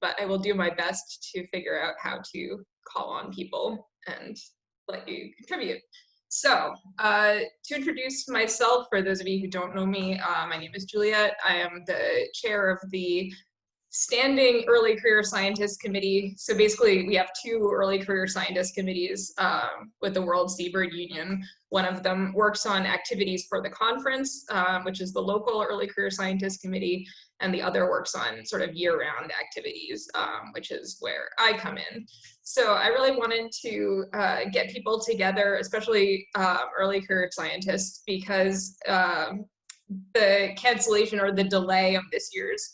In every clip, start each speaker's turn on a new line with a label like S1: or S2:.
S1: but I will do my best to figure out how to call on people and let you contribute. So, to introduce myself, for those of you who don't know me, my name is Juliet. I am the chair of the Standing Early Career Scientist Committee. So basically, we have two early career scientist committees with the World Seabird Union. One of them works on activities for the conference, which is the local Early Career Scientist Committee, and the other works on sort of year-round activities, which is where I come in. So I really wanted to get people together, especially early career scientists, because the cancellation or the delay of this year's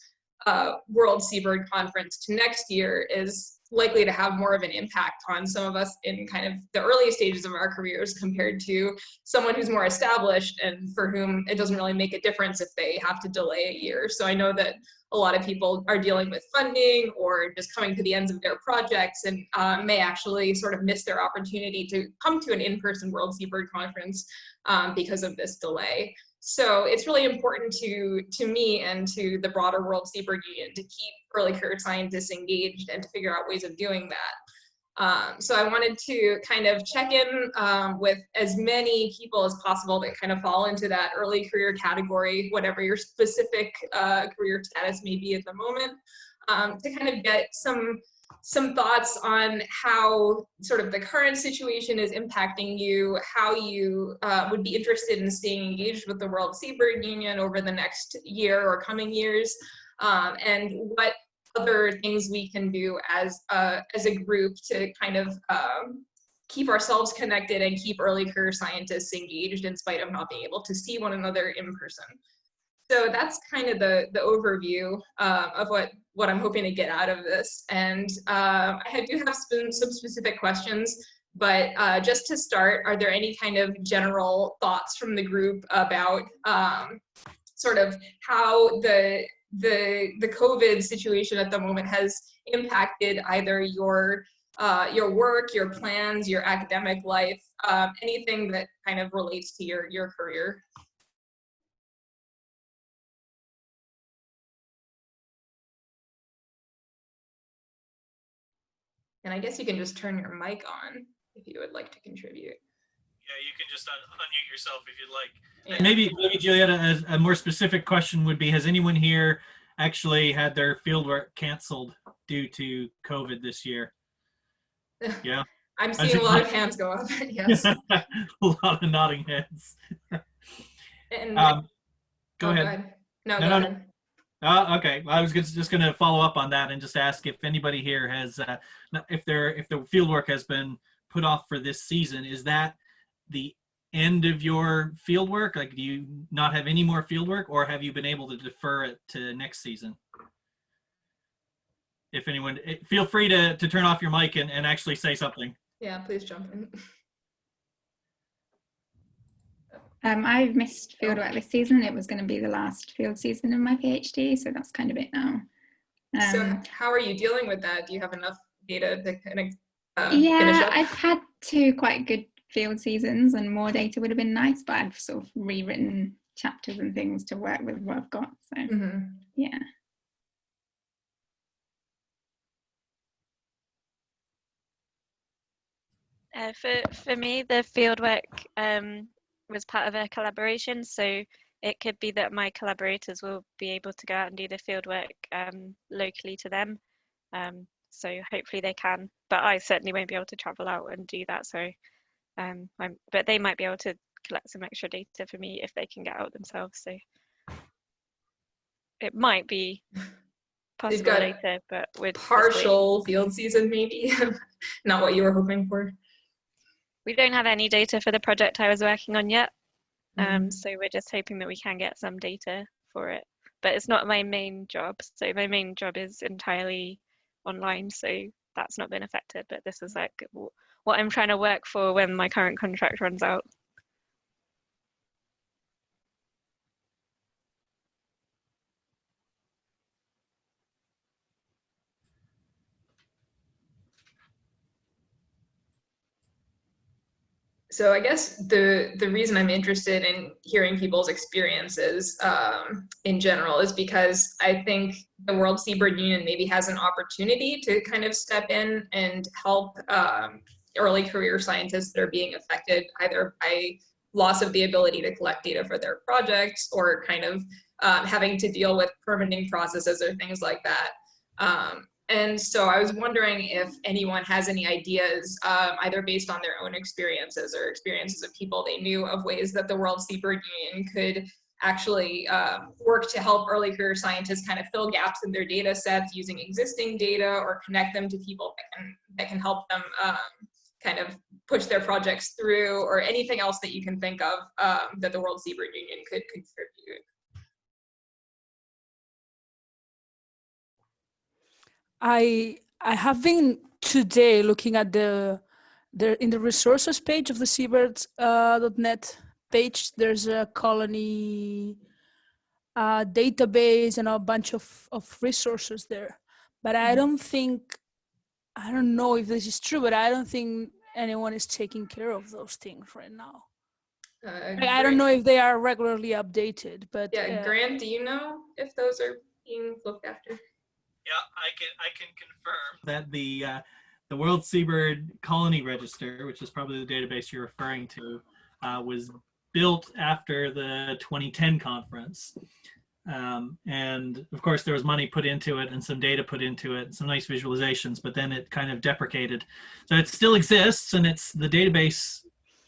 S1: World Seabird Conference to next year is likely to have more of an impact on some of us in kind of the early stages of our careers compared to someone who's more established and for whom it doesn't really make a difference if they have to delay a year. So I know that a lot of people are dealing with funding or just coming to the ends of their projects and may actually sort of miss their opportunity to come to an in-person World Seabird Conference because of this delay. So it's really important to me and to the broader World Seabird Union to keep early career scientists engaged and to figure out ways of doing that. So I wanted to kind of check in with as many people as possible that kind of fall into that early career category, whatever your specific career status may be at the moment, to kind of get some thoughts on how sort of the current situation is impacting you, how you would be interested in staying engaged with the World Seabird Union over the next year or coming years, and what other things we can do as a group to kind of keep ourselves connected and keep early career scientists engaged in spite of not being able to see one another in person. So that's kind of the overview of what I'm hoping to get out of this. And I do have some specific questions, but just to start, are there any kind of general thoughts from the group about sort of how the COVID situation at the moment has impacted either your work, your plans, your academic life, anything that kind of relates to your career? And I guess you can just turn your mic on if you would like to contribute.
S2: Yeah, you can just unmute yourself if you'd like.
S3: Yeah. Maybe Juliet, a more specific question would be, has anyone here actually had their fieldwork canceled due to COVID this year? Yeah.
S1: I'm seeing a lot of hands go up, yes.
S3: A lot of nodding heads.
S1: And
S3: go ahead.
S1: No, go ahead.
S3: Okay, well, I was just going to follow up on that and just ask if anybody here has, if the fieldwork has been put off for this season, is that the end of your fieldwork? Like, do you not have any more fieldwork, or have you been able to defer it to next season? If anyone, feel free to turn off your mic and actually say something.
S1: Yeah, please jump in.
S4: I've missed fieldwork this season. It was going to be the last field season of my PhD, so that's kind of it now.
S1: So how are you dealing with that? Do you have enough data to kind of
S4: yeah,
S1: finish up?
S4: I've had two quite good field seasons, and more data would have been nice, but I've sort of rewritten chapters and things to work with what I've got. So yeah.
S5: For me, the fieldwork was part of a collaboration, so it could be that my collaborators will be able to go out and do the fieldwork locally to them. So hopefully they can, but I certainly won't be able to travel out and do that. So, but they might be able to collect some extra data for me if they can get out themselves. So it might be possible later, but with
S1: partial field season, maybe not what you were hoping for.
S5: We don't have any data for the project I was working on yet. So we're just hoping that we can get some data for it. But it's not my main job. So my main job is entirely online. So that's not been affected. But this is like what I'm trying to work for when my current contract runs out.
S1: So I guess the reason I'm interested in hearing people's experiences in general is because I think the World Seabird Union maybe has an opportunity to kind of step in and help early career scientists that are being affected either by loss of the ability to collect data for their projects or kind of having to deal with permitting processes or things like that. And so I was wondering if anyone has any ideas, either based on their own experiences or experiences of people they knew, of ways that the World Seabird Union could actually work to help early career scientists kind of fill gaps in their data sets using existing data or connect them to people that can help them kind of push their projects through, or anything else that you can think of that the World Seabird Union could contribute.
S6: I have been today looking at in the resources page of the seabirds.net page. There's a colony database and a bunch of resources there. But I don't know if this is true, but I don't think anyone is taking care of those things right now. I don't know if they are regularly updated, but
S1: yeah, Grant, do you know if those are being looked after?
S2: Yeah, I can confirm
S3: That the World Seabird Colony Register, which is probably the database you're referring to, was built after the 2010 conference. And of course there was money put into it and some data put into it and some nice visualizations, but then it kind of deprecated. So it still exists and the database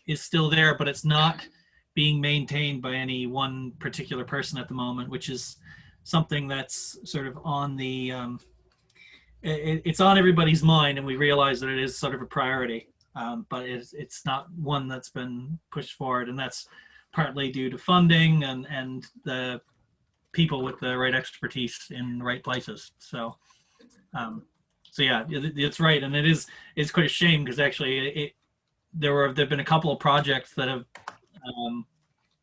S3: is still there, but it's not being maintained by any one particular person at the moment, which is something that's sort of on the it's on everybody's mind, and we realize that it is sort of a priority, but it's not one that's been pushed forward, and that's partly due to funding and the people with the right expertise in the right places. So yeah, it's right, and it's quite a shame because actually there've been a couple of projects that have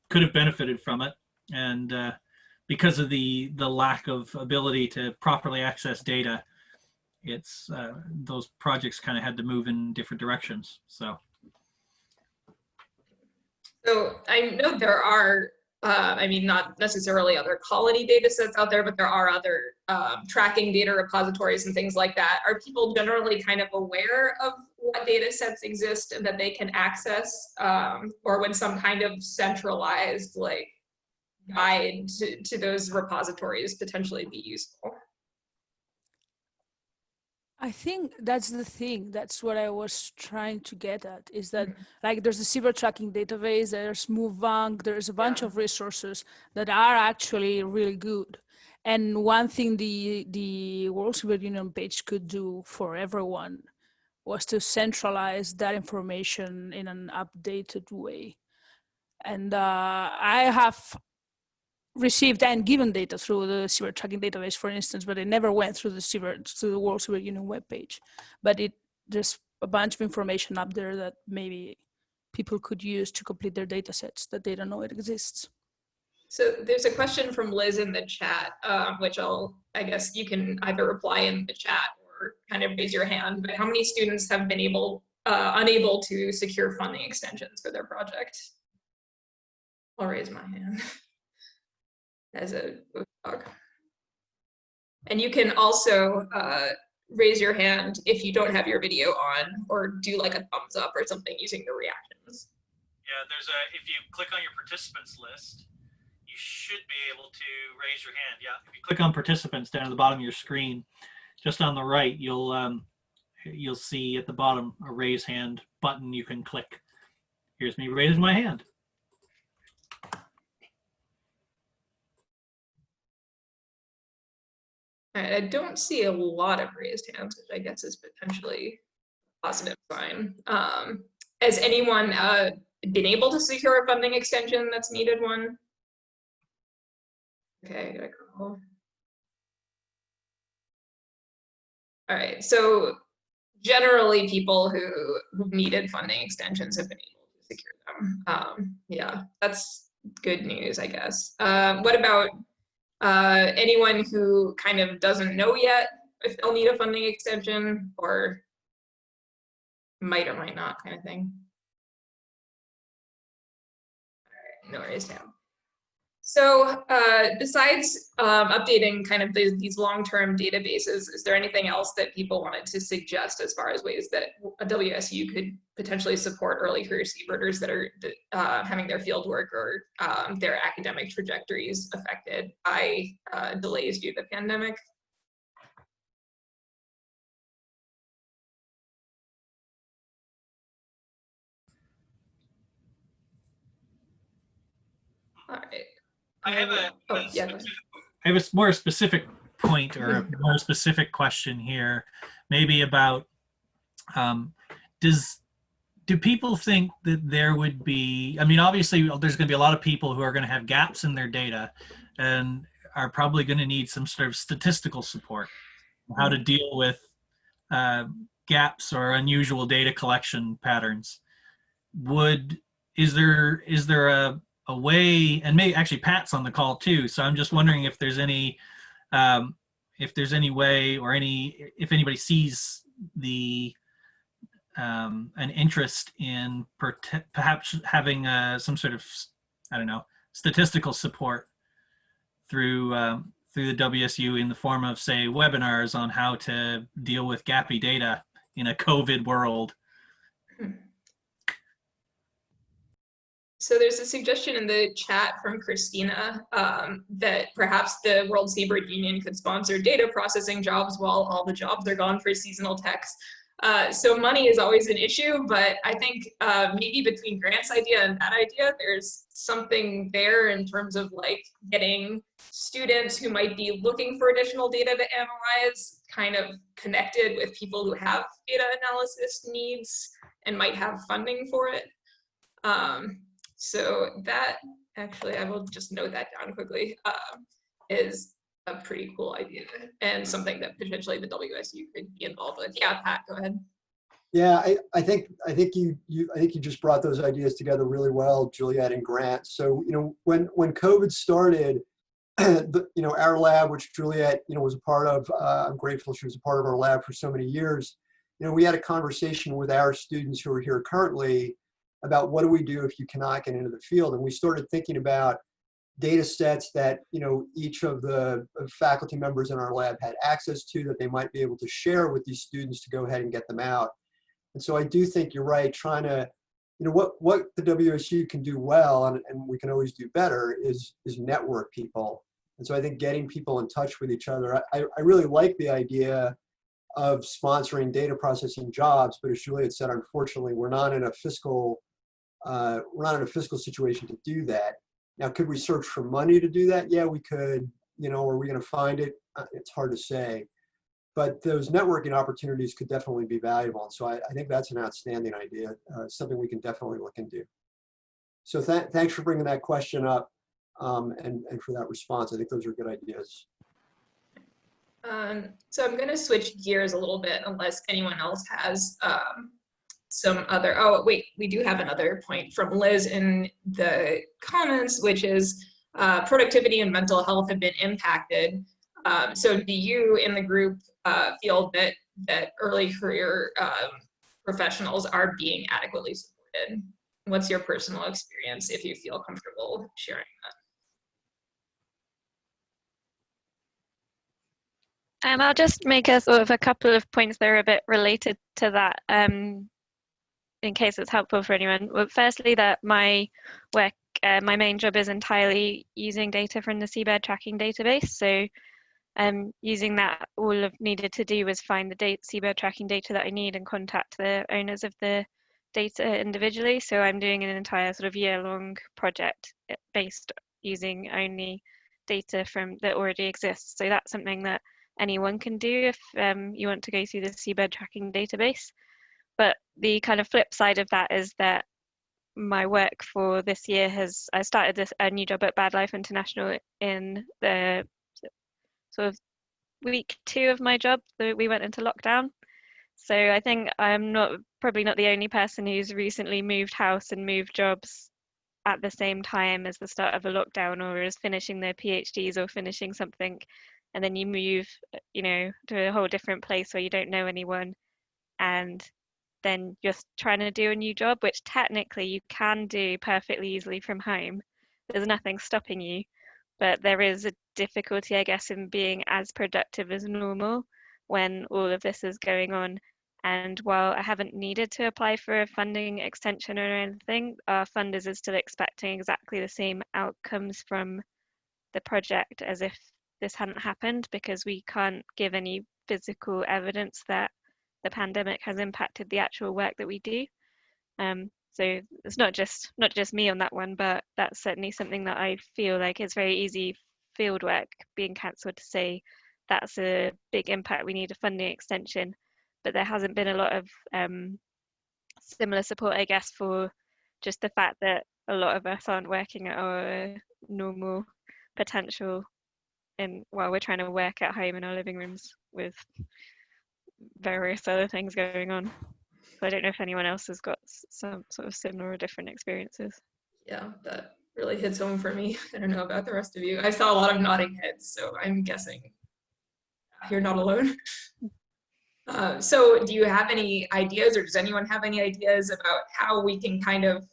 S3: could have benefited from it, and because of the lack of ability to properly access data, it's those projects kind of had to move in different directions. So
S1: I know there are, I mean, not necessarily other colony data sets out there, but there are other tracking data repositories and things like that. Are people generally kind of aware of what data sets exist and that they can access, or would some kind of centralized like guide to those repositories potentially be useful?
S6: I think that's the thing. That's what I was trying to get at, is that like there's the seabird tracking database, there's MoveBank, there's a bunch of resources that are actually really good. And one thing the World Seabird Union page could do for everyone was to centralize that information in an updated way. And I have received and given data through the seabird tracking database, for instance, but it never went through the World Seabird Union webpage. But there's a bunch of information up there that maybe people could use to complete their data sets that they don't know it exists.
S1: So there's a question from Liz in the chat, which I guess you can either reply in the chat or kind of raise your hand, but how many students have been unable to secure funding extensions for their project? I'll raise my hand as a dog. And you can also raise your hand if you don't have your video on, or do like a thumbs up or something using the reactions.
S2: Yeah, if you click on your participants list, you should be able to raise your hand. Yeah, if you
S3: click on participants down at the bottom of your screen, just on the right, you'll see at the bottom a raise hand button you can click. Here's me raising my hand.
S1: I don't see a lot of raised hands, which I guess is potentially a positive sign. Has anyone been able to secure a funding extension that's needed one? Okay, I gotta call. All right, so generally people who've needed funding extensions have been able to secure them. Yeah, that's good news, I guess. What about anyone who kind of doesn't know yet if they'll need a funding extension, or might or might not kind of thing? No worries, Tam. So besides updating kind of these long-term databases, is there anything else that people wanted to suggest as far as ways that a WSU could potentially support early career Seabirders that are having their fieldwork or their academic trajectories affected by delays due to the pandemic? All right.
S2: I have a
S1: Oh, yeah.
S2: specific
S3: I have a more specific point or a more specific question here, maybe about do people think that there would be, I mean, obviously there's going to be a lot of people who are going to have gaps in their data and are probably going to need some sort of statistical support, how to deal with gaps or unusual data collection patterns. Is there a way, and maybe actually Pat's on the call too, so I'm just wondering if there's any way or if anybody sees an interest in perhaps having some sort of, I don't know, statistical support through the WSU in the form of, say, webinars on how to deal with gappy data in a COVID world.
S1: So there's a suggestion in the chat from Christina that perhaps the World Seabird Union could sponsor data processing jobs while all the jobs are gone for seasonal techs. So money is always an issue, but I think maybe between Grant's idea and that idea, there's something there in terms of like getting students who might be looking for additional data to analyze kind of connected with people who have data analysis needs and might have funding for it. So that, actually, I will just note that down quickly, is a pretty cool idea and something that potentially the WSU could be involved with. Yeah, Pat, go ahead.
S7: Yeah, I think you just brought those ideas together really well, Juliet and Grant. So when COVID started, our lab, which Juliet was a part of, I'm grateful she was a part of our lab for so many years. We had a conversation with our students who are here currently about what do we do if you cannot get into the field, and we started thinking about data sets that each of the faculty members in our lab had access to that they might be able to share with these students to go ahead and get them out. And so I do think you're right, trying to, what the WSU can do well, and we can always do better, is network people. And so I think getting people in touch with each other, I really like the idea of sponsoring data processing jobs, but as Juliet said, unfortunately, we're not in a fiscal situation to do that. Now, could we search for money to do that? Yeah, we could. Are we going to find it? It's hard to say. But those networking opportunities could definitely be valuable. And so I think that's an outstanding idea, something we can definitely look into. So thanks for bringing that question up and for that response. I think those are good ideas.
S1: So I'm going to switch gears a little bit unless anyone else has some other, oh wait, we do have another point from Liz in the comments, which is productivity and mental health have been impacted. So do you in the group feel that early career professionals are being adequately supported? What's your personal experience, if you feel comfortable sharing that?
S5: I'll just make a sort of a couple of points that are a bit related to that, in case it's helpful for anyone. Well, firstly, that my work, my main job is entirely using data from the Seabird tracking database. So using that, all I've needed to do was find the Seabird tracking data that I need and contact the owners of the data individually. So I'm doing an entire sort of year-long project based using only data that already exists. So that's something that anyone can do if you want to go through the Seabird tracking database. But the kind of flip side of that is that my work for this year I started a new job at BadLife International in the sort of week 2 of my job. We went into lockdown. So I think I'm probably not the only person who's recently moved house and moved jobs at the same time as the start of a lockdown, or is finishing their PhDs or finishing something, and then you move, to a whole different place where you don't know anyone, and then you're trying to do a new job, which technically you can do perfectly easily from home. there's nothing stopping you, but there is a difficulty, I guess, in being as productive as normal when all of this is going on. And while I haven't needed to apply for a funding extension or anything, our funders are still expecting exactly the same outcomes from the project as if this hadn't happened, because we can't give any physical evidence that the pandemic has impacted the actual work that we do. So it's not just me on that one, but that's certainly something that I feel like it's very easy fieldwork being cancelled to say that's a big impact, we need a funding extension. But there hasn't been a lot of similar support, I guess, for just the fact that a lot of us aren't working at our normal potential while we're trying to work at home in our living rooms with various other things going on. So I don't know if anyone else has got some sort of similar or different experiences.
S1: Yeah, that really hits home for me. I don't know about the rest of you. I saw a lot of nodding heads, so I'm guessing you're not alone. So do you have any ideas, or does anyone have any ideas about how we can kind of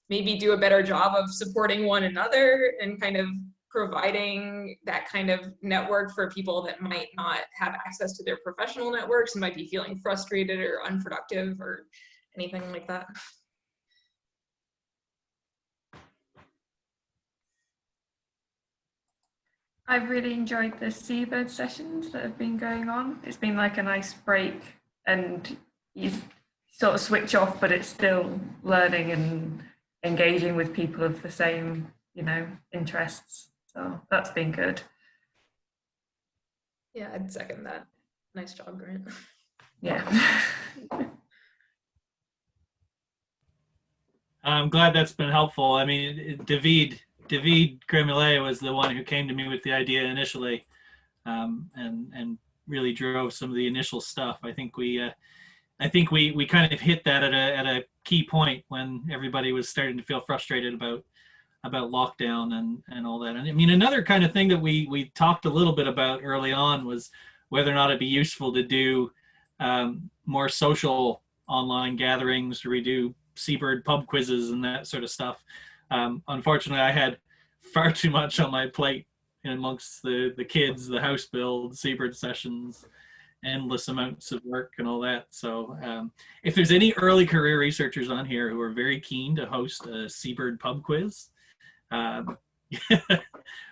S1: maybe do a better job of supporting one another and kind of providing that kind of network for people that might not have access to their professional networks and might be feeling frustrated or unproductive or anything like that?
S8: I've really enjoyed the Seabird sessions that have been going on. It's been like a nice break, and you sort of switch off, but it's still learning and engaging with people of the same, interests. So that's been good.
S1: Yeah, I'd second that. Nice job, Grant.
S8: Yeah.
S3: I'm glad that's been helpful. I mean, David Cremillet was the one who came to me with the idea initially, and really drove some of the initial stuff. I think we kind of hit that at a key point when everybody was starting to feel frustrated about lockdown and all that. And I mean, another kind of thing that we talked a little bit about early on was whether or not it'd be useful to do more social online gatherings, where we do Seabird pub quizzes and that sort of stuff. Unfortunately, I had far too much on my plate amongst the kids, the house build, Seabird sessions, endless amounts of work and all that. So if there's any early career researchers on here who are very keen to host a Seabird pub quiz,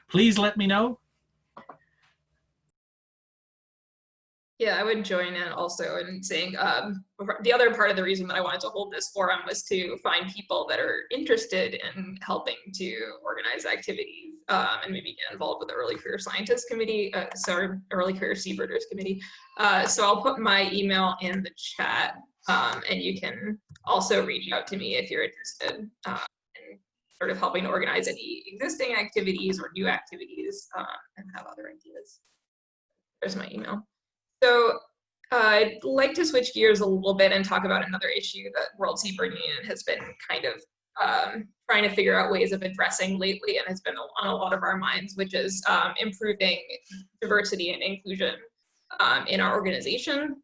S3: please let me know.
S1: Yeah, I would join in also in saying the other part of the reason that I wanted to hold this forum was to find people that are interested in helping to organize activities and maybe get involved with the Early Career Scientist Committee, Early Career Seabirders Committee. So I'll put my email in the chat, and you can also reach out to me if you're interested in sort of helping to organize any existing activities or new activities and have other ideas. There's my email. So I'd like to switch gears a little bit and talk about another issue that World Seabird Union has been kind of trying to figure out ways of addressing lately, and has been on a lot of our minds, which is improving diversity and inclusion in our organization.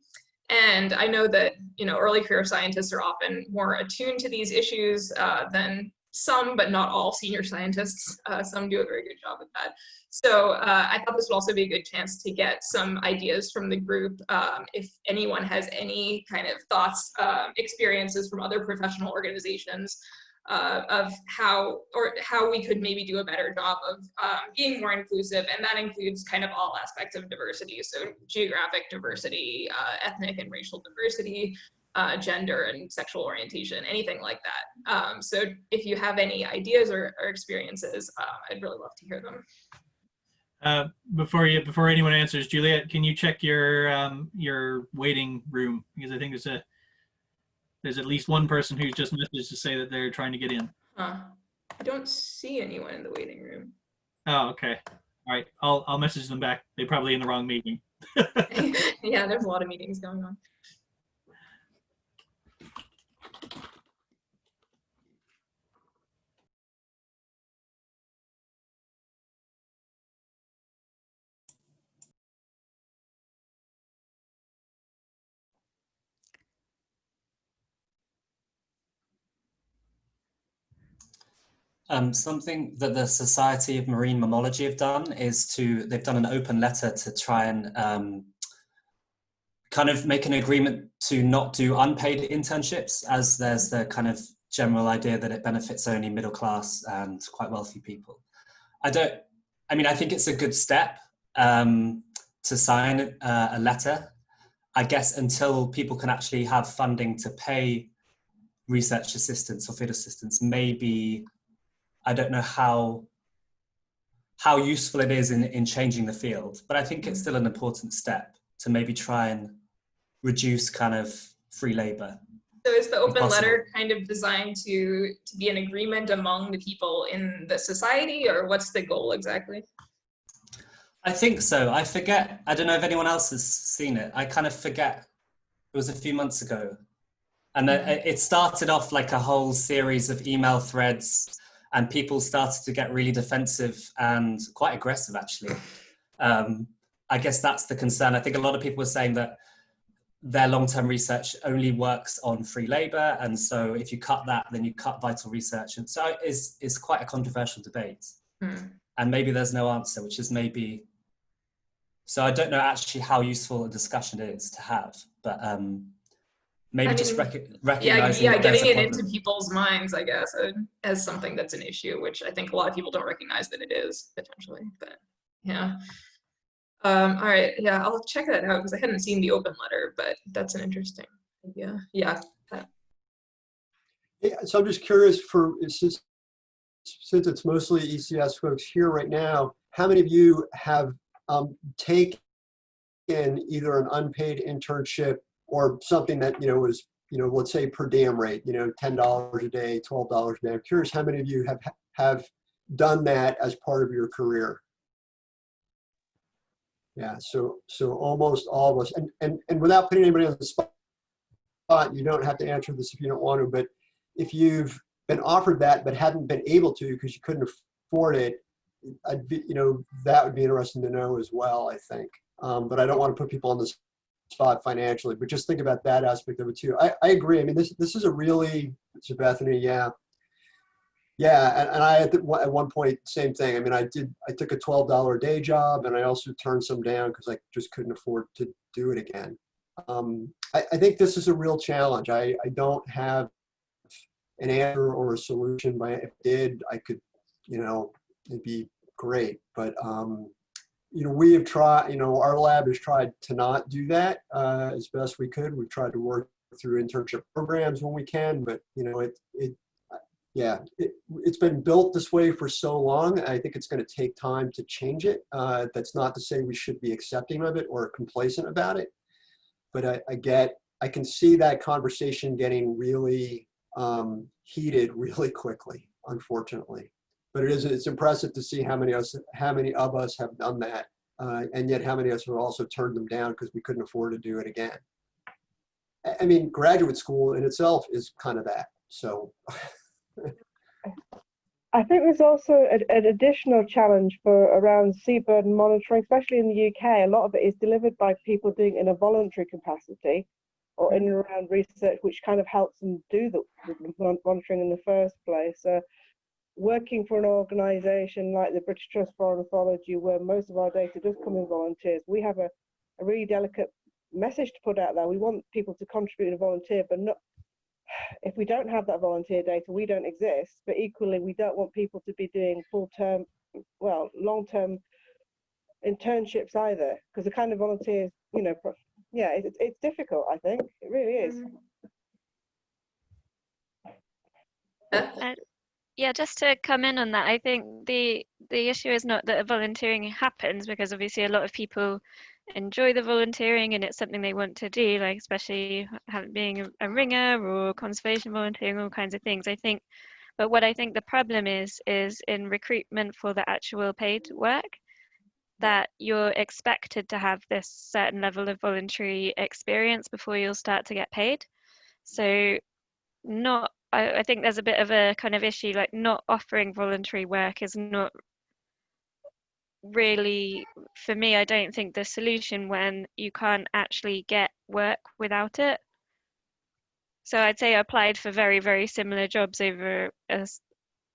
S1: And I know that early career scientists are often more attuned to these issues than some, but not all senior scientists. Some do a very good job at that. So I thought this would also be a good chance to get some ideas from the group. If anyone has any kind of thoughts, experiences from other professional organizations of how we could maybe do a better job of being more inclusive, and that includes kind of all aspects of diversity. So geographic diversity, ethnic and racial diversity, gender and sexual orientation, anything like that. So if you have any ideas or experiences, I'd really love to hear them.
S3: Before anyone answers, Juliet, can you check your waiting room, because I think there's at least one person who's just messaged to say that they're trying to get in.
S1: I don't see anyone in the waiting room.
S3: Oh, okay. All right, I'll message them back. They're probably in the wrong meeting.
S1: Yeah, there's a lot of meetings going on.
S9: Something that the Society of Marine Mammalogy have done is they've done an open letter to try and kind of make an agreement to not do unpaid internships, as there's the kind of general idea that it benefits only middle class and quite wealthy people. I think it's a good step to sign a letter. I guess until people can actually have funding to pay research assistants or field assistants, maybe I don't know how useful it is in changing the field, but I think it's still an important step to maybe try and reduce kind of free labor.
S1: So is the open letter kind of designed to be an agreement among the people in the society, or what's the goal exactly?
S9: I think so. I forget. I don't know if anyone else has seen it. I kind of forget. It was a few months ago. And it started off like a whole series of email threads, and people started to get really defensive and quite aggressive, actually. I guess that's the concern. I think a lot of people were saying that their long-term research only works on free labor, and so if you cut that, then you cut vital research. And so it's quite a controversial debate. And maybe there's no answer, which is maybe... So I don't know actually how useful a discussion it is to have, but maybe just recognizing
S1: getting it into people's minds, I guess, as something that's an issue, which I think a lot of people don't recognize that it is, potentially, but yeah. All right, yeah, I'll check that out because I hadn't seen the open letter, but that's an interesting idea. Yeah.
S7: So I'm just curious, since it's mostly ECS folks here right now, how many of you have taken either an unpaid internship or something that was let's say per diem rate, $10 a day, $12 a day? I'm curious how many of you have done that as part of your career. Yeah, so almost all of us, and without putting anybody on the spot, you don't have to answer this if you don't want to, but if you've been offered that but haven't been able to because you couldn't afford it, that would be interesting to know as well, I think. But I don't want to put people on the spot financially, but just think about that aspect of it too. I agree. I mean, this is a really, so Bethany, yeah. Yeah, and I at one point, same thing. I mean, I took a $12 a day job, and I also turned some down because I just couldn't afford to do it again. I think this is a real challenge. I don't have an answer or a solution, but if I did, I could, it'd be great. But, we have tried, our lab has tried to not do that as best we could. We've tried to work through internship programs when we can, but, it's been built this way for so long. I think it's going to take time to change it. That's not to say we should be accepting of it or complacent about it. But I can see that conversation getting really heated really quickly, unfortunately. But it's impressive to see how many of us have done that, and yet how many of us have also turned them down because we couldn't afford to do it again. I mean, graduate school in itself is kind of that. So.
S10: I think there's also an additional challenge for around seabird monitoring, especially in the UK. A lot of it is delivered by people doing it in a voluntary capacity or in and around research, which kind of helps them do the monitoring in the first place. Working for an organisation like the British Trust for Ornithology, where most of our data does come in volunteers, we have a really delicate message to put out there. We want people to contribute and volunteer, but not. If we don't have that volunteer data, we don't exist. But equally, we don't want people to be doing long-term internships either, because the kind of volunteers, it's difficult. I think it really is.
S5: Yeah, just to come in on that, I think the issue is not that volunteering happens, because obviously a lot of people enjoy the volunteering and it's something they want to do, like especially being a ringer or conservation volunteering, all kinds of things. But what I think the problem is in recruitment for the actual paid work, that you're expected to have this certain level of voluntary experience before you'll start to get paid. So I think there's a bit of a kind of issue, like not offering voluntary work is not really, for me, I don't think the solution when you can't actually get work without it. So I'd say I applied for very, very similar jobs over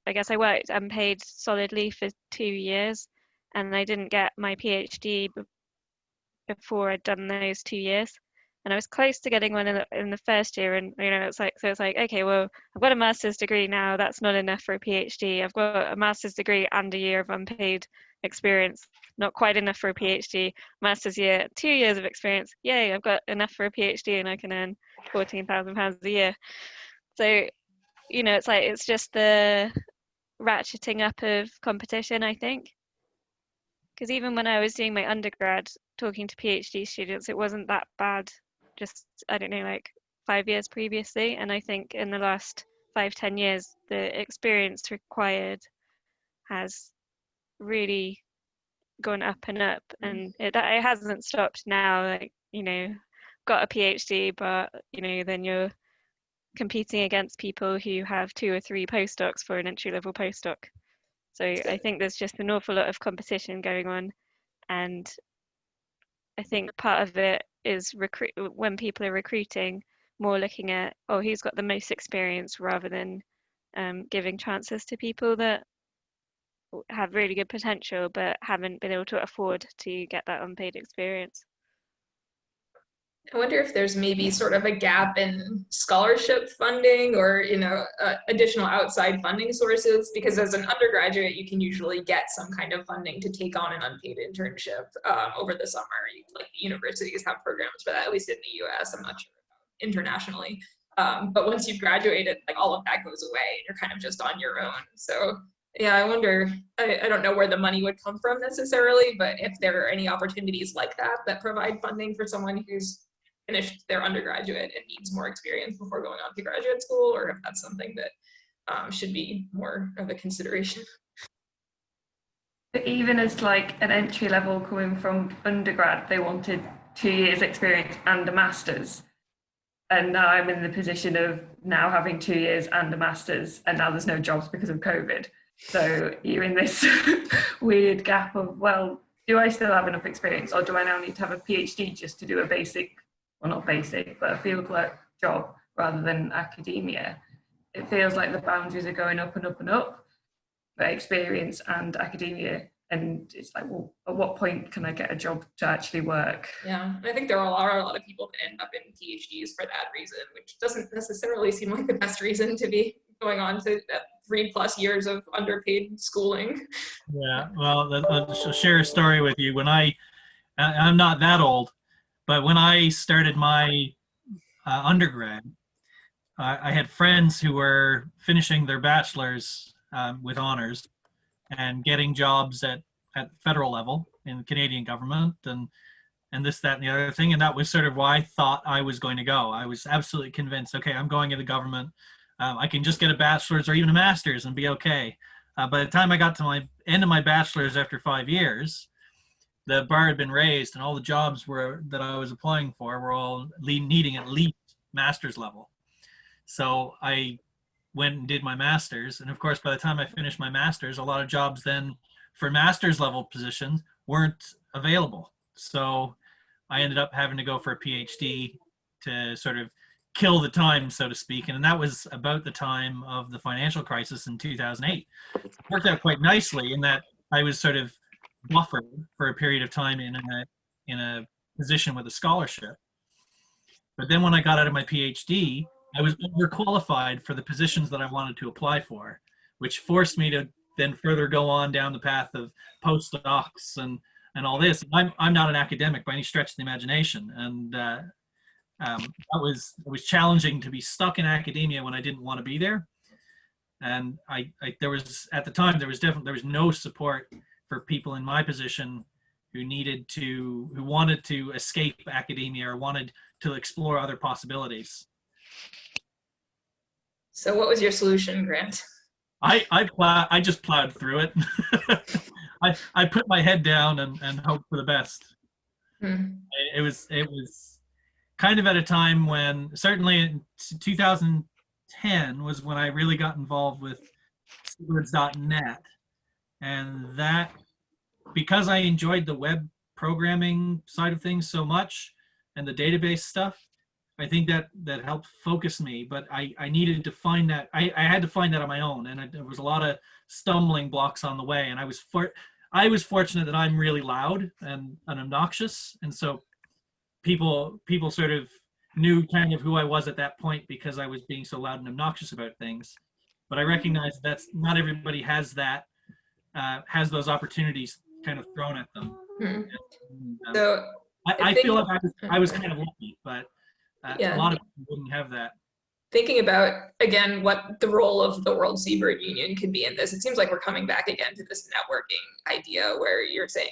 S5: I guess I worked unpaid solidly for 2 years, and I didn't get my PhD before I'd done those 2 years. And I was close to getting one in the first year, and it's like okay, well, I've got a master's degree now. That's not enough for a PhD. I've got a master's degree and a year of unpaid experience. Not quite enough for a PhD. Master's year, 2 years of experience. Yay! I've got enough for a PhD, and I can earn £14,000 a year. So it's just the ratcheting up of competition, I think. Because even when I was doing my undergrad, talking to PhD students, it wasn't that bad. Just, I don't know, like 5 years previously. And I think in the last 5-10 years, the experience required has really gone up and up. And it hasn't stopped now. Like, got a PhD, but, then you're competing against people who have 2 or 3 postdocs for an entry-level postdoc. So I think there's just an awful lot of competition going on. And I think part of it is when people are recruiting, more looking at, who's got the most experience, rather than giving chances to people that have really good potential but haven't been able to afford to get that unpaid experience.
S1: I wonder if there's maybe sort of a gap in scholarship funding or, additional outside funding sources, because as an undergraduate, you can usually get some kind of funding to take on an unpaid internship over the summer. Like universities have programs for that, at least in the US. I'm not sure about internationally. But once you've graduated, like all of that goes away and you're kind of just on your own. So yeah, I wonder, I don't know where the money would come from necessarily, but if there are any opportunities like that provide funding for someone who's finished their undergraduate and needs more experience before going on to graduate school, or if that's something that should be more of a consideration.
S8: But even as like an entry level coming from undergrad, they wanted 2 years experience and a master's. And now I'm in the position of now having 2 years and a master's, and now there's no jobs because of COVID. So you're in this weird gap of, well, do I still have enough experience, or do I now need to have a PhD just to do a basic, well, not basic, but a fieldwork job rather than academia? It feels like the boundaries are going up and up and up for experience and academia. And it's like, well, at what point can I get a job to actually work?
S1: Yeah, I think there are a lot of people that end up in PhDs for that reason, which doesn't necessarily seem like the best reason to be going on to 3+ years of underpaid schooling.
S3: Yeah, well, I'll share a story with you. When I'm not that old, but when I started my undergrad, I had friends who were finishing their bachelor's with honors and getting jobs at federal level in the Canadian government and this, that, and the other thing. And that was sort of why I thought I was going to go. I was absolutely convinced, okay, I'm going into government. I can just get a bachelor's or even a master's and be okay. By the time I got to my end of my bachelor's after 5 years, the bar had been raised and all the jobs that I was applying for were all needing at least master's level. So I went and did my master's. And of course, by the time I finished my master's, a lot of jobs then for master's level positions weren't available. So I ended up having to go for a PhD to sort of kill the time, so to speak. And that was about the time of the financial crisis in 2008. It worked out quite nicely in that I was sort of buffered for a period of time in a position with a scholarship. But then when I got out of my PhD, I was overqualified for the positions that I wanted to apply for, which forced me to then further go on down the path of postdocs and all this. I'm not an academic by any stretch of the imagination, and it was challenging to be stuck in academia when I didn't want to be there. And there was, at the time, there was no support for people in my position who wanted to escape academia or wanted to explore other possibilities.
S1: So what was your solution, Grant?
S3: I just plowed through it. I put my head down and hoped for the best. It was kind of at a time when, certainly in 2010 was when I really got involved with Seabirders.net, and that, because I enjoyed the web programming side of things so much and the database stuff, I think that helped focus me, but I needed to find that. I had to find that on my own, and there was a lot of stumbling blocks on the way. And I was fortunate that I'm really loud and obnoxious, and so people sort of knew kind of who I was at that point because I was being so loud and obnoxious about things. But I recognize that's not everybody has that has those opportunities kind of thrown at them.
S1: Hmm.
S3: And,
S1: So
S3: I
S1: think-
S3: feel like I was kind of lucky, but
S1: Yeah.
S3: a lot of people wouldn't have that.
S1: Thinking about, again, what the role of the World Seabird Union could be in this, it seems like we're coming back again to this networking idea where you're saying,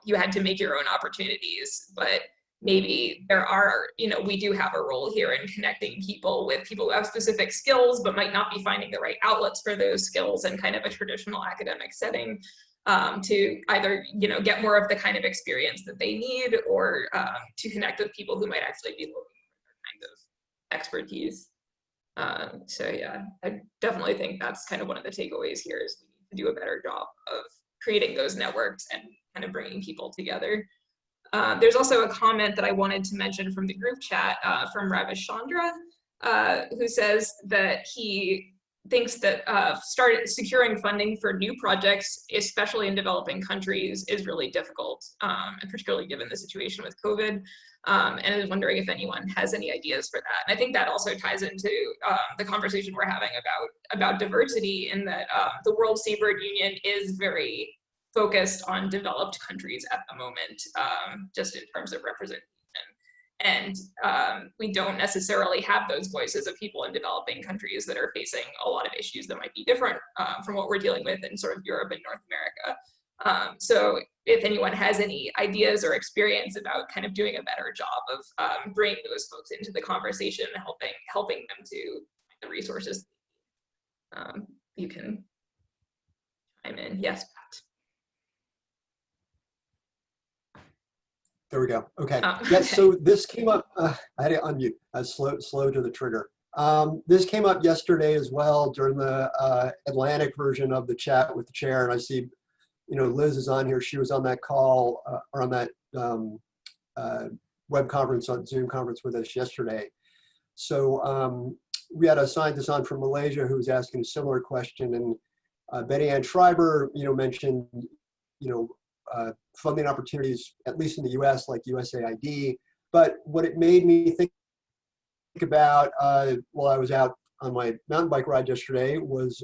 S1: you had to make your own opportunities, but maybe there are, we do have a role here in connecting people with people who have specific skills, but might not be finding the right outlets for those skills in kind of a traditional academic setting, to either, get more of the kind of experience that they need, or to connect with people who might actually be looking for their kind of expertise. So yeah, I definitely think that's kind of one of the takeaways here is we need to do a better job of creating those networks and kind of bringing people together. There's also a comment that I wanted to mention from the group chat from Ravish Chandra, who says that he thinks that securing funding for new projects, especially in developing countries, is really difficult, and particularly given the situation with COVID, and is wondering if anyone has any ideas for that. And I think that also ties into the conversation we're having about diversity, in that the World Seabird Union is very focused on developed countries at the moment, just in terms of representation. And we don't necessarily have those voices of people in developing countries that are facing a lot of issues that might be different from what we're dealing with in sort of Europe and North America. So if anyone has any ideas or experience about kind of doing a better job of bringing those folks into the conversation and helping them to find the resources, you can chime in. Yes, Pat.
S7: There we go. Okay.
S1: Oh,
S7: Yeah,
S1: okay.
S7: so this came up, I had to unmute, I was slow to the trigger. This came up yesterday as well during the Atlantic version of the chat with the chair, and I see, Liz is on here. She was on that call, or on that web conference, on Zoom conference with us yesterday. So we had a scientist on from Malaysia who was asking a similar question, and Betty Ann Schreiber, mentioned, funding opportunities, at least in the US, like USAID. But what it made me think about while I was out on my mountain bike ride yesterday was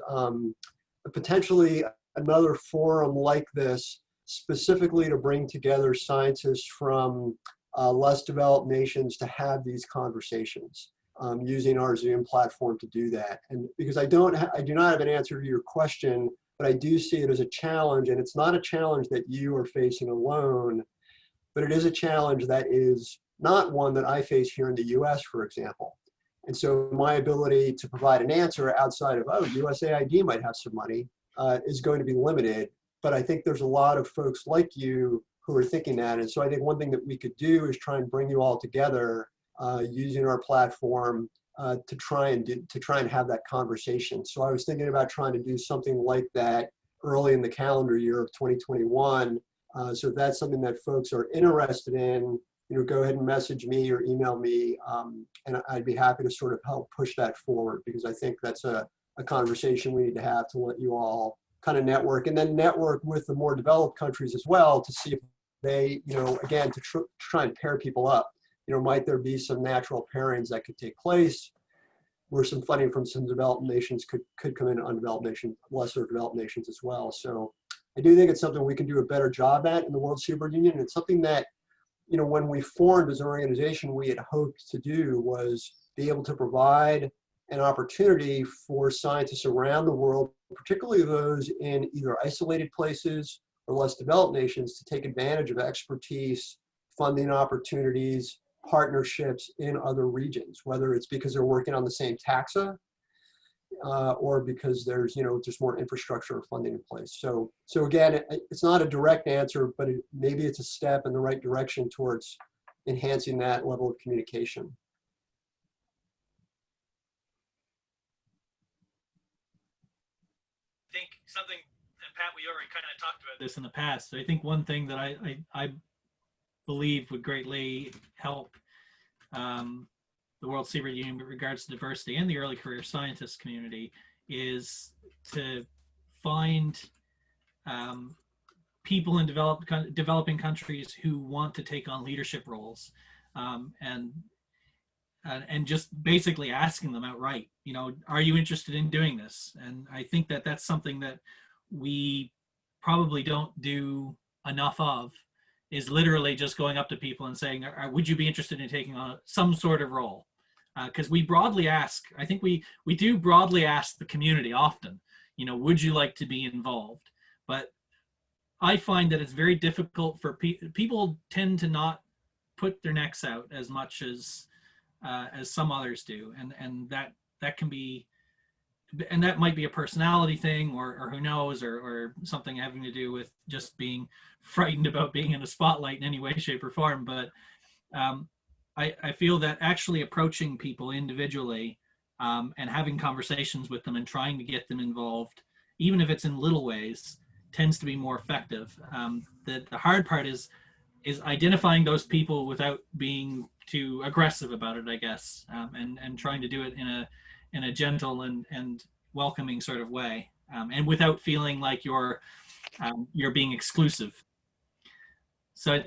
S7: potentially another forum like this, specifically to bring together scientists from less developed nations to have these conversations, using our Zoom platform to do that. And because I do not have an answer to your question, but I do see it as a challenge, and it's not a challenge that you are facing alone, but it is a challenge that is not one that I face here in the US, for example. And so my ability to provide an answer outside of, USAID might have some money, is going to be limited. But I think there's a lot of folks like you who are thinking that. And so I think one thing that we could do is try and bring you all together using our platform to try and have that conversation. So I was thinking about trying to do something like that early in the calendar year of 2021. So if that's something that folks are interested in, go ahead and message me or email me, and I'd be happy to sort of help push that forward, because I think that's a conversation we need to have to let you all kind of network, and then network with the more developed countries as well to see if they, again, to try and pair people up. Might there be some natural pairings that could take place where some funding from some developed nations could come into undeveloped nations, lesser developed nations as well. So I do think it's something we can do a better job at in the World Seabird Union. And it's something that, when we formed as an organization, we had hoped to do was be able to provide an opportunity for scientists around the world, particularly those in either isolated places or less developed nations, to take advantage of expertise, funding opportunities, partnerships in other regions, whether it's because they're working on the same taxa or because there's, just more infrastructure or funding in place. So again, it's not a direct answer, but maybe it's a step in the right direction towards enhancing that level of communication.
S2: I think something, and Pat, we already kind of talked about
S3: this in the past. So I think one thing that I believe would greatly help the World Seabird Union with regards to diversity and the early career scientist community is to find people in developing countries who want to take on leadership roles, and just basically asking them outright, are you interested in doing this? And I think that that's something that we probably don't do enough of, is literally just going up to people and saying, would you be interested in taking on some sort of role? Because we broadly ask, I think we do broadly ask the community often, would you like to be involved? But I find that it's very difficult for people tend to not put their necks out as much as some others do, and that can be, and that might be a personality thing, or who knows, or something having to do with just being frightened about being in a spotlight in any way, shape, or form. But I feel that actually approaching people individually and having conversations with them and trying to get them involved, even if it's in little ways, tends to be more effective. The hard part is identifying those people without being too aggressive about it, I guess, and trying to do it in a gentle and welcoming sort of way, and without feeling like you're being exclusive. So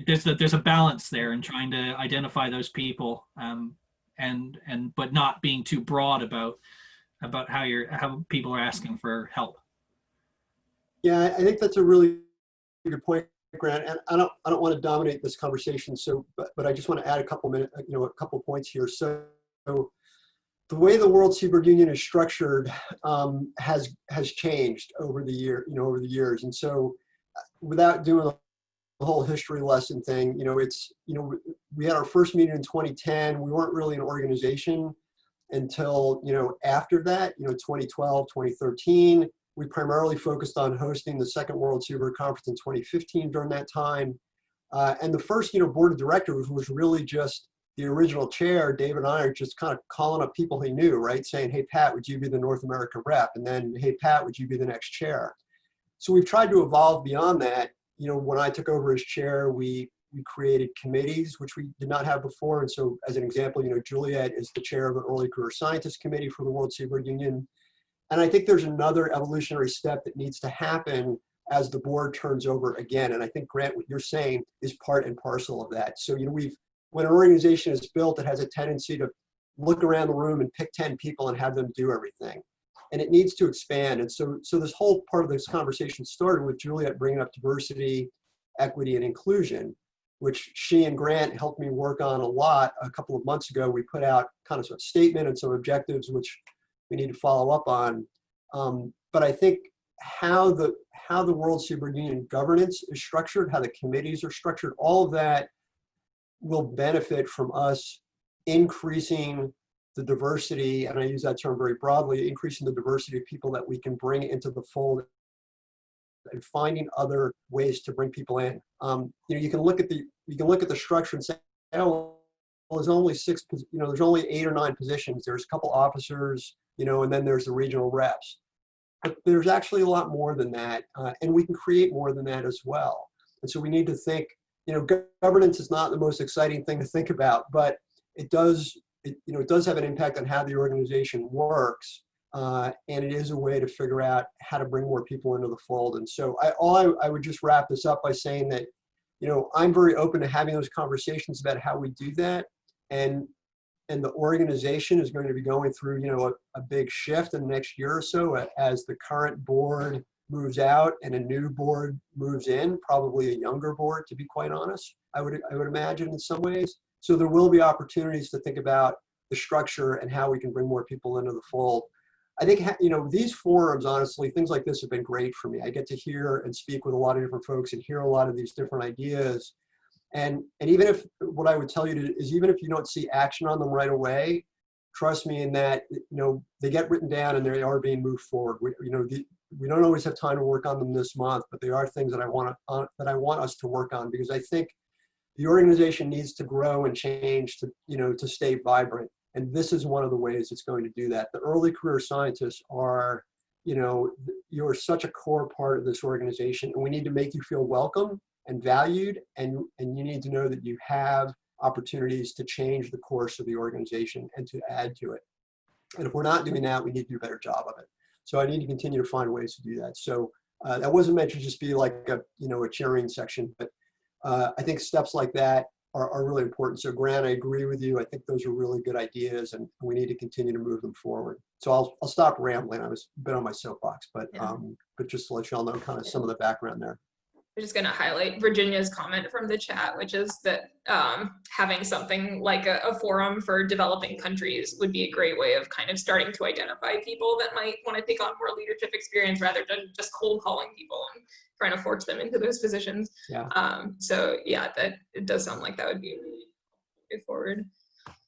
S3: there's a balance there in trying to identify those people, but not being too broad about how people are asking for help.
S7: Yeah, I think that's a really good point, Grant. And I don't want to dominate this conversation. But I just want to add a couple points here. So the way the World Seabird Union is structured has changed over the years. And so, without doing the whole history lesson thing, we had our first meeting in 2010. We weren't really an organization until after that, 2012, 2013. We primarily focused on hosting the second World Seabird Conference in 2015 during that time. And the first, board of directors was really just the original chair, David Iron, just kind of calling up people he knew, right? Saying, hey, Pat, would you be the North America rep? And then, hey, Pat, would you be the next chair? So we've tried to evolve beyond that. When I took over as chair, we created committees, which we did not have before. And so as an example, Juliet is the chair of the Early Career Scientist Committee for the World Seabird Union. And I think there's another evolutionary step that needs to happen as the board turns over again. And I think, Grant, what you're saying is part and parcel of that. So, when an organization is built, it has a tendency to look around the room and pick 10 people and have them do everything. And it needs to expand. And so this whole part of this conversation started with Juliet bringing up diversity, equity, and inclusion, which she and Grant helped me work on a lot. A couple of months ago, we put out kind of a statement and some objectives, which we need to follow up on. But I think how the World Seabird Union governance is structured, how the committees are structured, all of that will benefit from us increasing the diversity, and I use that term very broadly, increasing the diversity of people that we can bring into the fold and finding other ways to bring people in. You can look at the structure and say, oh, well, there's only there's only 8 or 9 positions. There's a couple officers, and then there's the regional reps. But there's actually a lot more than that, and we can create more than that as well. And so we need to think, governance is not the most exciting thing to think about, but it does have an impact on how the organization works, and it is a way to figure out how to bring more people into the fold. And so I would just wrap this up by saying that, I'm very open to having those conversations about how we do that. And the organization is going to be going through, a big shift in the next year or so as the current board moves out and a new board moves in, probably a younger board, to be quite honest, I would imagine in some ways. So there will be opportunities to think about the structure and how we can bring more people into the fold. I think, these forums, honestly, things like this have been great for me. I get to hear and speak with a lot of different folks and hear a lot of these different ideas. And even if, what I would tell you is, even if you don't see action on them right away, trust me in that, they get written down and they are being moved forward. We don't always have time to work on them this month, but they are things that I want us to work on, because I think the organization needs to grow and change to stay vibrant. And this is one of the ways it's going to do that. The early career scientists are, you're such a core part of this organization, and we need to make you feel welcome and valued, and you need to know that you have opportunities to change the course of the organization and to add to it. And if we're not doing that, we need to do a better job of it. So I need to continue to find ways to do that. So that wasn't meant to just be like a cheering section, but I think steps like that are really important. So Grant, I agree with you. I think those are really good ideas, and we need to continue to move them forward. So I'll stop rambling. I was a bit on my soapbox, but just to let you all know kind of some of the background there.
S1: I'm just going to highlight Virginia's comment from the chat, which is that having something like a forum for developing countries would be a great way of kind of starting to identify people that might want to take on more leadership experience rather than just cold calling people and trying to force them into those positions.
S7: Yeah.
S1: So yeah, that it does sound like that would be a really way forward.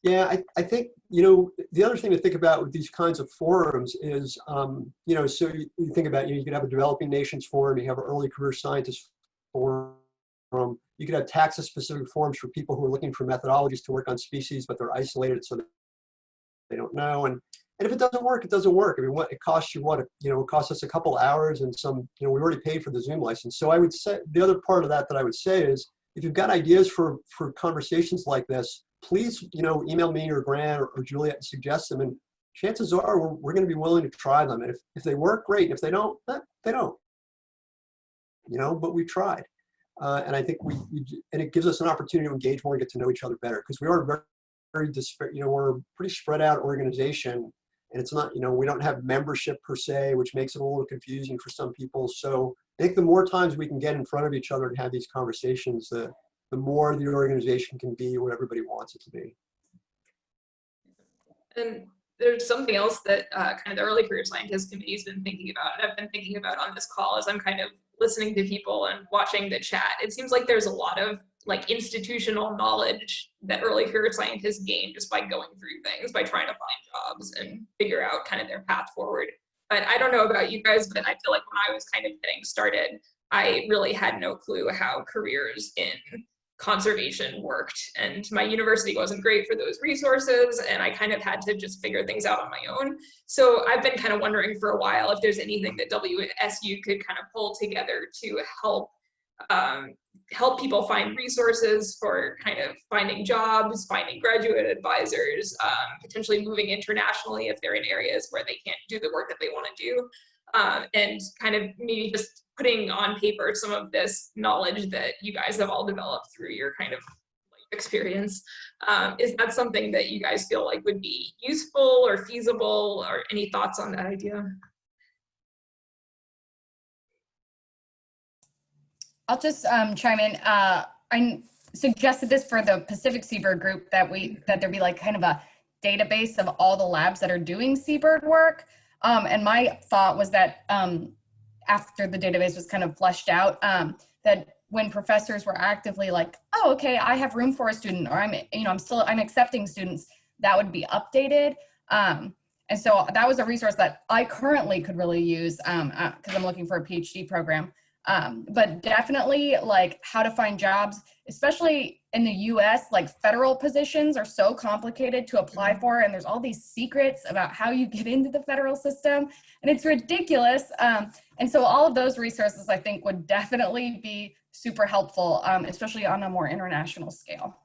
S7: Yeah, I think, the other thing to think about with these kinds of forums is, so you think about, you could have a developing nations forum, you have an early career scientist forum, you could have taxa-specific forums for people who are looking for methodologies to work on species, but they're isolated so they don't know. And if it doesn't work, it doesn't work. I mean, what it costs you, it costs us a couple hours and some, we already paid for the Zoom license. So I would say, the other part of that I would say is, if you've got ideas for conversations like this, please, email me or Grant or Juliet and suggest them. And chances are we're going to be willing to try them. And if they work, great. And if they don't, they don't. But we tried. And I think and it gives us an opportunity to engage more and get to know each other better, because we are very, very disparate. We're a pretty spread out organization, and it's not, we don't have membership per se, which makes it a little confusing for some people. So I think the more times we can get in front of each other and have these conversations, the more the organization can be what everybody wants it to be.
S1: And there's something else that kind of the early career scientist committee has been thinking about, and I've been thinking about on this call as I'm kind of listening to people and watching the chat. It seems like there's a lot of institutional knowledge that early career scientists gain just by going through things, by trying to find jobs and figure out kind of their path forward. But I don't know about you guys, but I feel like when I was kind of getting started, I really had no clue how careers in conservation worked, and my university wasn't great for those resources, and I kind of had to just figure things out on my own. So I've been kind of wondering for a while if there's anything that WSU could kind of pull together to help people find resources for kind of finding jobs, finding graduate advisors, potentially moving internationally if they're in areas where they can't do the work that they want to do, and kind of maybe just putting on paper some of this knowledge that you guys have all developed through your kind of life experience. Is that something that you guys feel like would be useful or feasible, or any thoughts on that idea?
S11: I'll just chime in. I suggested this for the Pacific Seabird group, that there be like kind of a database of all the labs that are doing seabird work. And my thought was that after the database was kind of fleshed out, that when professors were actively like, oh, okay, I have room for a student, or I'm accepting students, that would be updated. And so that was a resource that I currently could really use because I'm looking for a PhD program. But definitely like how to find jobs, especially in the US, like federal positions are so complicated to apply for, and there's all these secrets about how you get into the federal system, and it's ridiculous. And so all of those resources I think would definitely be super helpful, especially on a more international scale.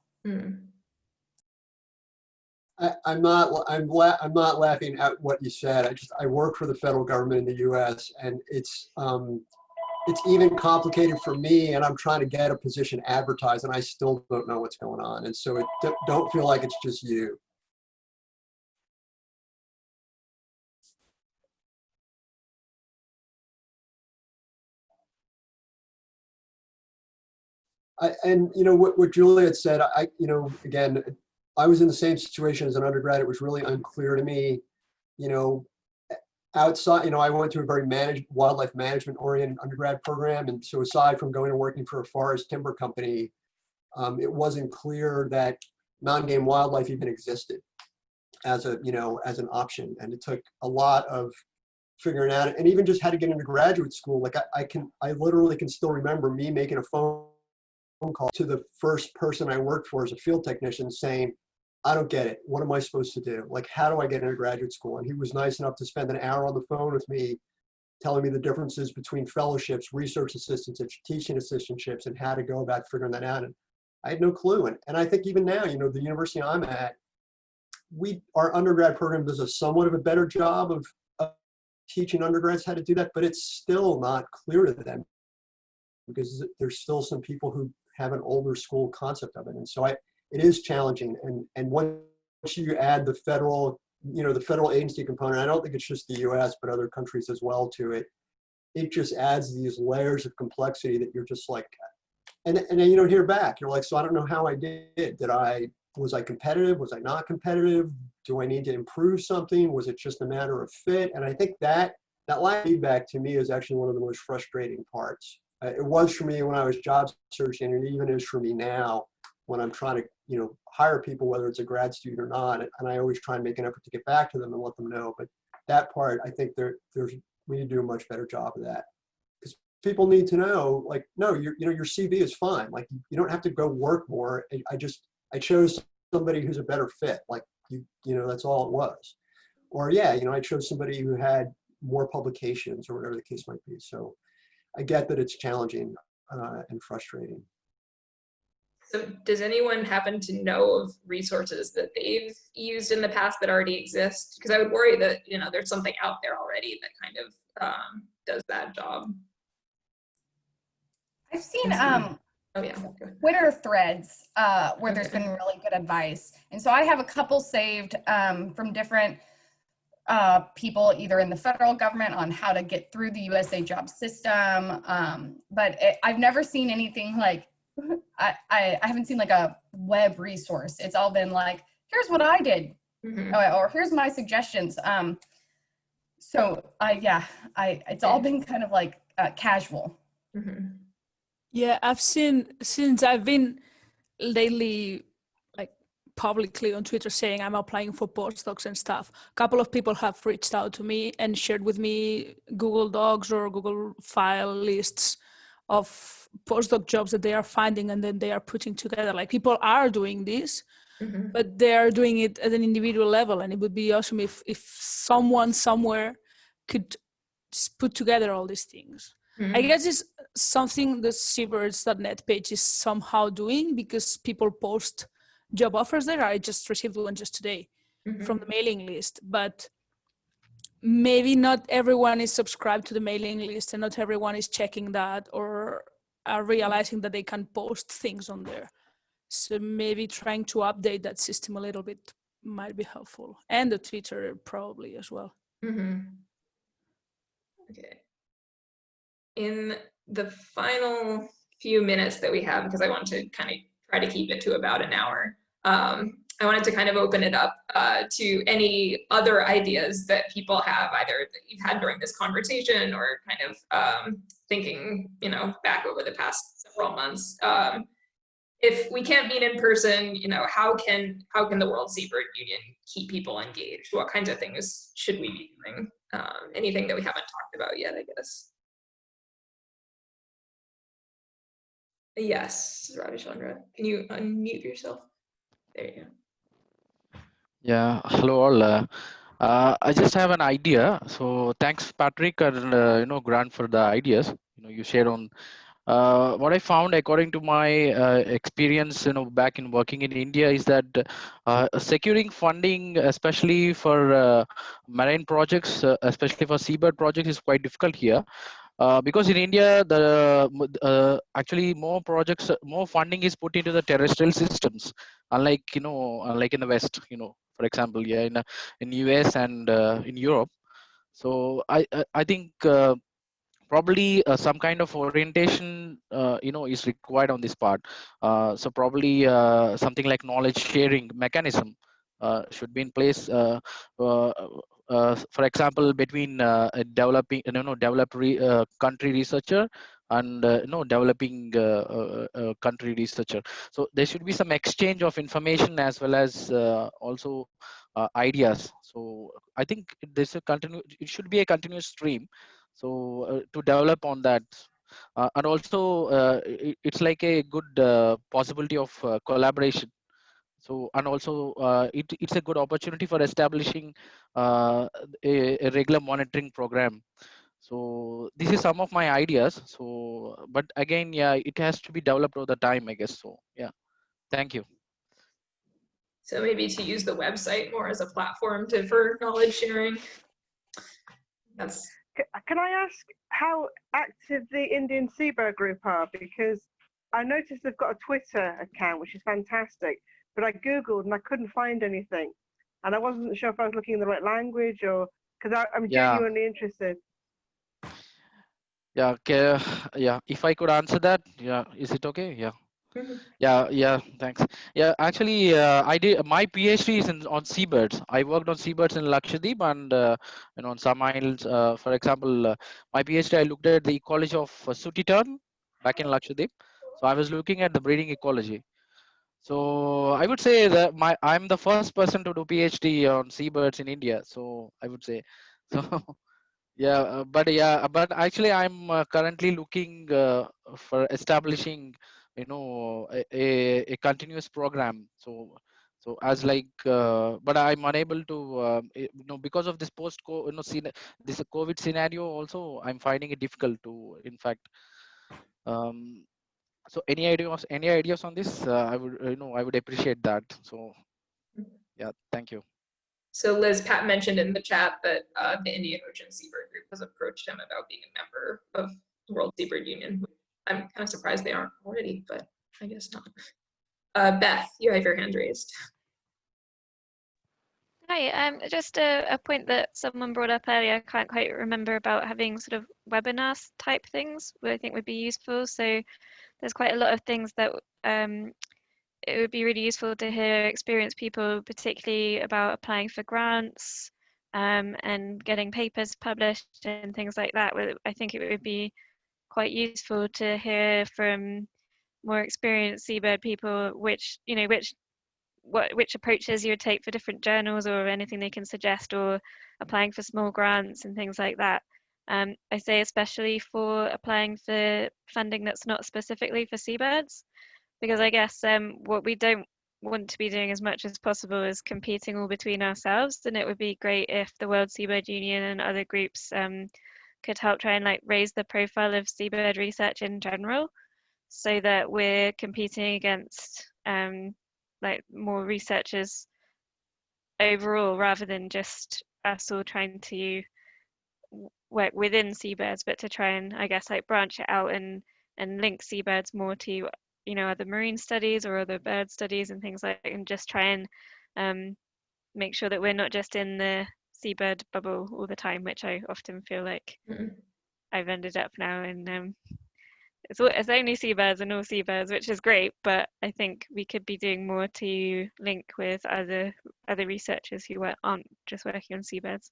S7: I'm not laughing at what you said. I work for the federal government in the US, and it's even complicated for me, and I'm trying to get a position advertised, and I still don't know what's going on. And so don't feel like it's just you. And what Juliet said, again, I was in the same situation as an undergrad. It was really unclear to me, outside, I went to a very wildlife management oriented undergrad program. And so aside from going and working for a forest timber company, it wasn't clear that non-game wildlife even existed as an option. And it took a lot of figuring out, and even just how to get into graduate school. Like I literally can still remember me making a phone call to the first person I worked for as a field technician saying, I don't get it. What am I supposed to do? Like, how do I get into graduate school? And he was nice enough to spend an hour on the phone with me, telling me the differences between fellowships, research assistants, teaching assistantships, and how to go about figuring that out. And I had no clue. And I think even now, the university I'm at, our undergrad program does a somewhat of a better job of teaching undergrads how to do that, but it's still not clear to them because there's still some people who have an older school concept of it. And so it is challenging. And once you add the federal agency component, I don't think it's just the US, but other countries as well to it, it just adds these layers of complexity that you're just like, and then you don't hear back. You're like, so I don't know how I did. Was I competitive? Was I not competitive? Do I need to improve something? Was it just a matter of fit? And I think that lack of feedback to me is actually one of the most frustrating parts. It was for me when I was job searching, and it even is for me now when I'm trying to, hire people, whether it's a grad student or not. And I always try and make an effort to get back to them and let them know. But that part, I think we need to do a much better job of that. Because people need to know, like, no, your CV is fine. Like, you don't have to go work more. I chose somebody who's a better fit. Like, that's all it was. Or yeah, I chose somebody who had more publications or whatever the case might be. So I get that it's challenging and frustrating.
S1: So does anyone happen to know of resources that they've used in the past that already exist? Because I would worry that, there's something out there already that kind of does that job.
S11: I've seen
S1: Oh yeah.
S11: Twitter threads where there's been really good advice. And so I have a couple saved from different people, either in the federal government on how to get through the USA job system. But I've never seen anything like, I haven't seen like a web resource. It's all been like, here's what I did, or here's my suggestions. So it's all been kind of like casual.
S6: Yeah, I've seen, since I've been lately like publicly on Twitter saying I'm applying for postdocs and stuff, a couple of people have reached out to me and shared with me Google Docs or Google file lists of postdoc jobs that they are finding and then they are putting together. Like, people are doing this, but they are doing it at an individual level. And it would be awesome if someone somewhere could just put together all these things. I guess it's something the Seabirds.net page is somehow doing, because people post job offers there. I just received one just today from the mailing list, but maybe not everyone is subscribed to the mailing list and not everyone is checking that or are realizing that they can post things on there. So maybe trying to update that system a little bit might be helpful, and the Twitter probably as well.
S1: Okay. In the final few minutes that we have, because I want to kind of try to keep it to about an hour, I wanted to kind of open it up to any other ideas that people have, either that you've had during this conversation or kind of thinking, back over the past several months. If we can't meet in person, how can the World Seabird Union keep people engaged? What kinds of things should we be doing? Anything that we haven't talked about yet, I guess. Yes, Ravichandra, can you unmute yourself? There you go.
S12: Yeah, hello all. I just have an idea. So thanks, Patrick and Grant, for the ideas you shared on. What I found, according to my experience, back in working in India, is that securing funding, especially for marine projects, especially for seabird projects, is quite difficult here. Because in India, actually more funding is put into the terrestrial systems, unlike unlike in the West. For example, in US and in Europe. So I think probably some kind of orientation is required on this part. So probably something like knowledge sharing mechanism should be in place. For example, between a developing country researcher and developing country researcher. So there should be some exchange of information as well as also ideas. So I think it should be a continuous stream. So to develop on that, and also it's like a good possibility of collaboration. So, and also it's a good opportunity for establishing a regular monitoring program. So this is some of my ideas. So, but again, yeah, it has to be developed over the time, I guess. So, yeah. Thank you.
S1: So maybe to use the website more as a platform for knowledge sharing. That's.
S10: Can I ask how active the Indian Seabird group are? Because I noticed they've got a Twitter account, which is fantastic, but I Googled and I couldn't find anything. And I wasn't sure if I was looking in the right language or, because I'm
S12: Yeah.
S10: genuinely interested.
S12: Yeah, okay. Yeah, if I could answer that, yeah, is it okay? Yeah. Yeah, thanks. Yeah, actually, I did my PhD is on seabirds. I worked on seabirds in Lakshadweep and on some islands. For example, my PhD I looked at the ecology of sooty tern back in Lakshadweep. So I was looking at the breeding ecology. So I would say that I'm the first person to do PhD on seabirds in India. So I would say so. But actually I'm currently looking for establishing a continuous program. So as like but I'm unable to because of this this COVID scenario also I'm finding it difficult to in fact um, so any ideas on this I would I would appreciate that. So yeah, thank you.
S1: So Liz, Pat mentioned in the chat that the Indian Ocean Seabird Group has approached him about being a member of the World Seabird Union. I'm kind of surprised they aren't already, but I guess not. Beth, you have your hand raised.
S5: Hi, just a point that someone brought up earlier, I can't quite remember, about having sort of webinar type things, which I think would be useful. So there's quite a lot of things that it would be really useful to hear experienced people, particularly about applying for grants and getting papers published and things like that. I think it would be quite useful to hear from more experienced seabird people which approaches you would take for different journals or anything they can suggest, or applying for small grants and things like that. I say especially for applying for funding that's not specifically for seabirds, because I guess what we don't want to be doing as much as possible is competing all between ourselves, and it would be great if the World Seabird Union and other groups could help try and like raise the profile of seabird research in general, so that we're competing against like more researchers overall, rather than just us all trying to work within seabirds, but to try and I guess like branch it out and link seabirds more to other marine studies or other bird studies and things like that, and just try and make sure that we're not just in the seabird bubble all the time, which I often feel like I've ended up now in. It's only seabirds and all seabirds, which is great, but I think we could be doing more to link with other researchers who aren't just working on seabirds.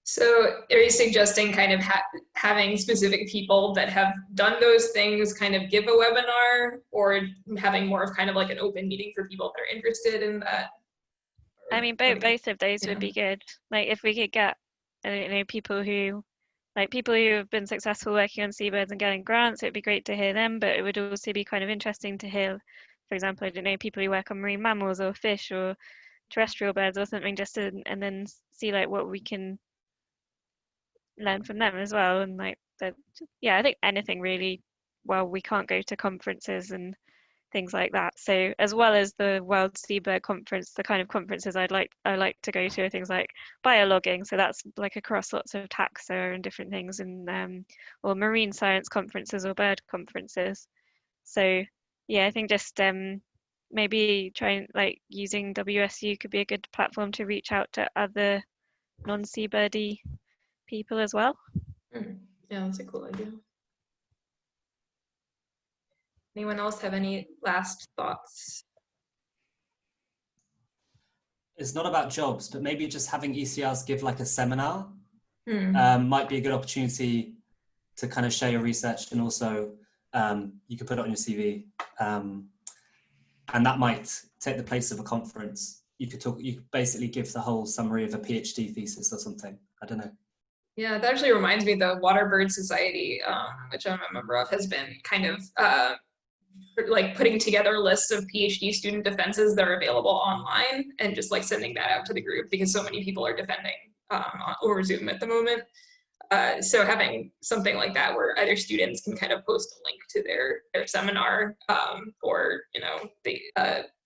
S1: So are you suggesting kind of having specific people that have done those things kind of give a webinar, or having more of kind of like an open meeting for people that are interested in that?
S5: I mean, both of those would be good. Like if we could get, people who have been successful working on seabirds and getting grants, it'd be great to hear them, but it would also be kind of interesting to hear, for example, I don't know, people who work on marine mammals or fish or terrestrial birds or something, and then see like what we can learn from them as well. And like that, yeah, I think anything really. Well, we can't go to conferences and things like that, so as well as the World Seabird Conference, the kind of conferences I like to go to are things like biologging, so that's like across lots of taxa and different things, and or marine science conferences or bird conferences. So yeah, I think just maybe trying like using WSU could be a good platform to reach out to other non-seabirdy people as well.
S1: Yeah, that's a cool idea. Anyone else have any last thoughts?
S9: It's not about jobs, but maybe just having ECRs give like a seminar might be a good opportunity to kind of share your research, and also you could put it on your CV, and that might take the place of a conference. You could basically give the whole summary of a PhD thesis or something. I don't know.
S1: Yeah, that actually reminds me, the Waterbird Society, which I'm a member of, has been kind of like putting together lists of PhD student defenses that are available online, and just like sending that out to the group, because so many people are defending over Zoom at the moment. So having something like that where either students can kind of post a link to their seminar, or the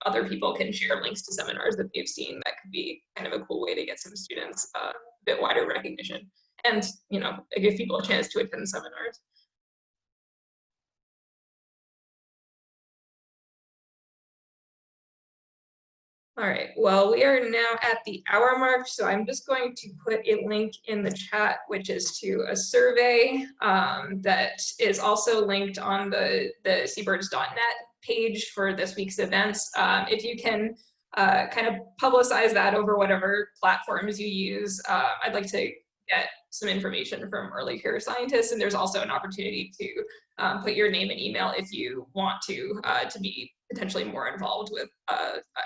S1: other people can share links to seminars that they've seen, that could be kind of a cool way to get some students a bit wider recognition, and give people a chance to attend seminars. All right, well, we are now at the hour mark, so I'm just going to put a link in the chat, which is to a survey that is also linked on the seabirds.net page for this week's events. If you can kind of publicize that over whatever platforms you use, I'd like to get some information from early career scientists, and there's also an opportunity to put your name and email if you want to be potentially more involved with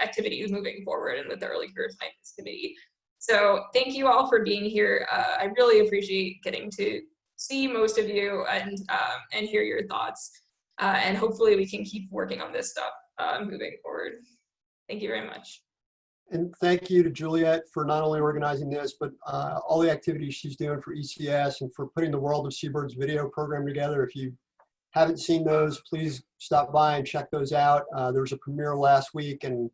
S1: activities moving forward and with the Early Career Scientists Committee. So thank you all for being here. I really appreciate getting to see most of you and hear your thoughts. And hopefully we can keep working on this stuff moving forward. Thank you very much.
S7: And thank you to Juliet for not only organizing this, but all the activities she's doing for ECS and for putting the World of Seabirds video program together. If you haven't seen those, please stop by and check those out. There was a premiere last week. And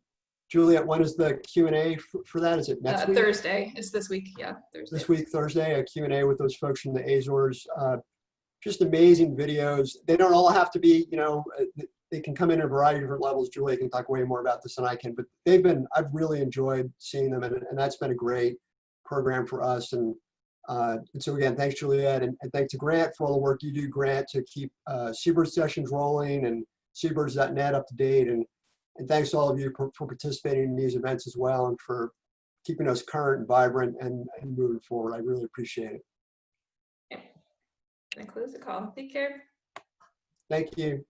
S7: Juliet, when is the Q&A for that? Is it next week?
S1: Thursday. It's this week, yeah, Thursday.
S7: This week, Thursday, a Q&A with those folks from the Azores. Just amazing videos. They don't all have to be, they can come in a variety of different levels. Juliet can talk way more about this than I can, but I've really enjoyed seeing them, and that's been a great program for us. And so again, thanks Juliet, and thanks to Grant for all the work you do, Grant, to keep Seabird sessions rolling and Seabirds.net up to date. And thanks to all of you for participating in these events as well, and for keeping us current and vibrant and moving forward. I really appreciate it.
S1: Yeah. Can I close the call? Take care.
S7: Thank you.